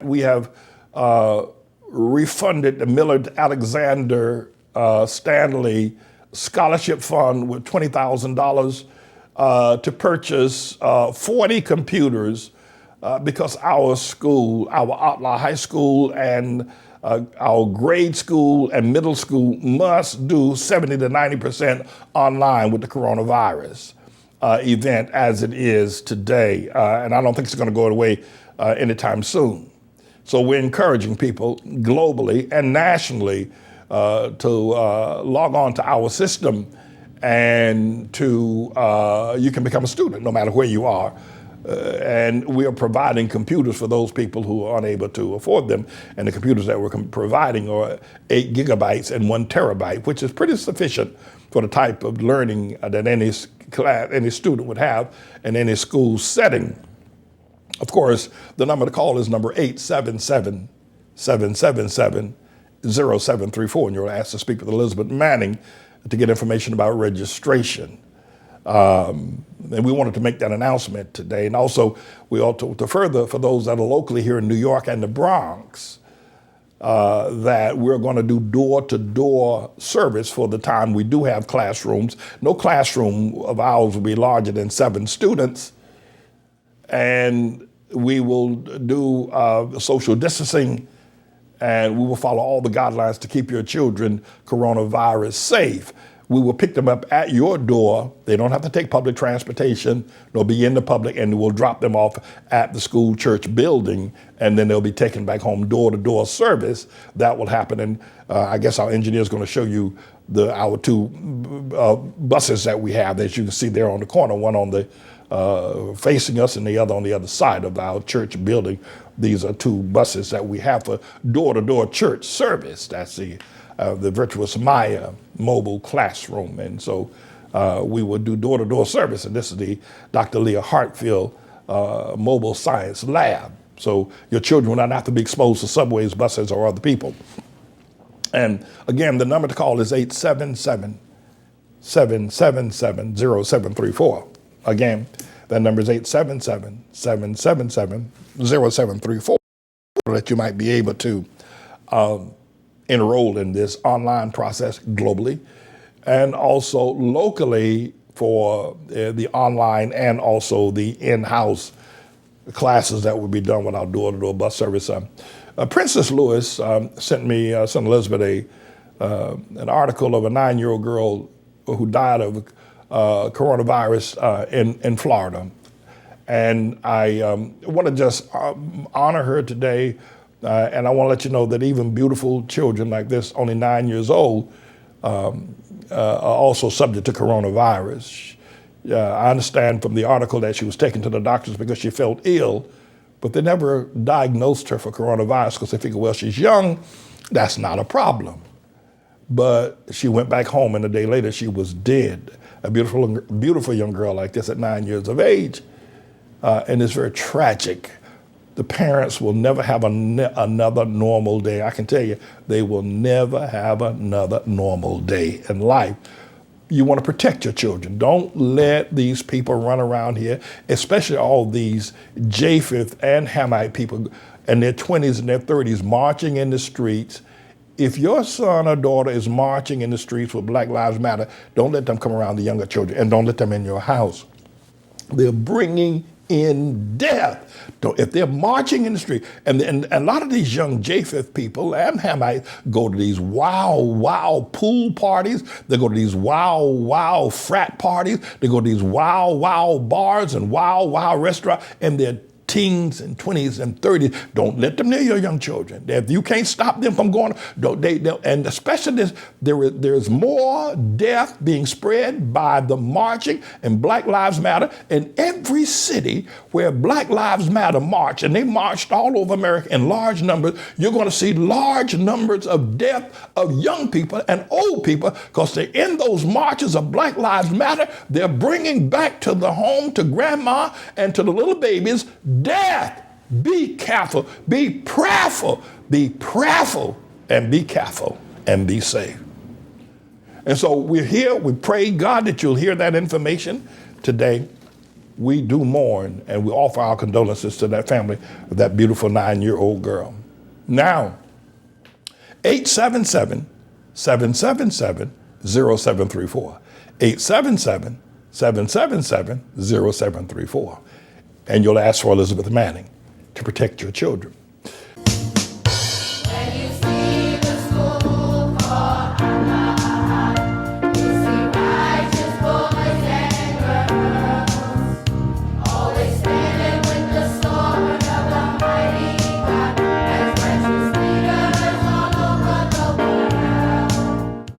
We have refunded the Millard Alexander Stanley Scholarship Fund with $20,000 to purchase 40 computers because our school, our ATLAH High School and our grade school and middle school must do 70 to 90% online with the coronavirus event as it is today. And I don't think it's going to go away anytime soon. So we're encouraging people globally and nationally to log on to our system and to, you can become a student no matter where you are. And we are providing computers for those people who are unable to afford them. And the computers that we're providing are 8 gigabytes and 1 terabyte, which is pretty sufficient for the type of learning that any class, any student would have in any school setting. Of course, the number to call is number 877-777-0734, and you're asked to speak with Elizabeth Manning to get information about registration. And we wanted to make that announcement today. And also, we ought to further, for those that are locally here in New York and the Bronx, that we're going to do door-to-door service for the time we do have classrooms. No classroom of ours will be larger than 7 students. And we will do social distancing, and we will follow all the guidelines to keep your children coronavirus safe. We will pick them up at your door. They don't have to take public transportation. They'll be in the public, and we'll drop them off at the school church building, and then they'll be taken back home, door-to-door service. That will happen, and I guess our engineer is going to show you our 2 buses that we have that you can see there on the corner, one on the facing us and the other on the other side of our church building. These are 2 buses that we have for door-to-door church service. That's the Virtuous Maya mobile classroom. And so we will do door-to-door service. And this is the Dr. Leah Hartfield mobile science lab. So your children will not have to be exposed to subways, buses, or other people. And again, the number to call is 877-777-0734. Again, that number is 877-777-0734, that you might be able to enroll in this online process globally and also locally for the online and also the in-house classes that will be done with our door-to-door bus service. Princess Louis sent Elizabeth an article of a 9-year-old girl who died of coronavirus in Florida. And I want to just honor her today. And I want to let you know that even beautiful children like this, only 9 years old, are also subject to coronavirus. I understand from the article that she was taken to the doctors because she felt ill, but they never diagnosed her for coronavirus because they figured, well, she's young, that's not a problem. But she went back home, and a day later she was dead. A beautiful young girl like this at 9 years of age. And it's very tragic. The parents will never have another normal day. I can tell you, they will never have another normal day in life. You want to protect your children. Don't let these people run around here, especially all these Japheth and Hamite people in their 20s and their 30s marching in the streets. If your son or daughter is marching in the streets with Black Lives Matter, don't let them come around the younger children, and don't let them in your house. They're bringing in death. If they're marching in the street, and a lot of these young Japheth people and Hamites go to these wow pool parties, they go to these wow frat parties, they go to these wow bars and wow restaurants, and they're teens and 20s and 30s. Don't let them near your young children. If you can't stop them from going, and especially there is more death being spread by the marching and Black Lives Matter in every city where Black Lives Matter march, and they marched all over America in large numbers. You're going to see large numbers of death of young people and old people because they're in those marches of Black Lives Matter. They're bringing back to the home, to grandma and to the little babies, death. Be careful, be prayerful, and be careful and be safe. And so we're here, we pray, God, that you'll hear that information today. we do mourn and we offer our condolences to that family of that beautiful 9-year-old girl. Now, 877-777-0734. 877-777-0734. And you'll ask for Elizabeth Manning to protect your children.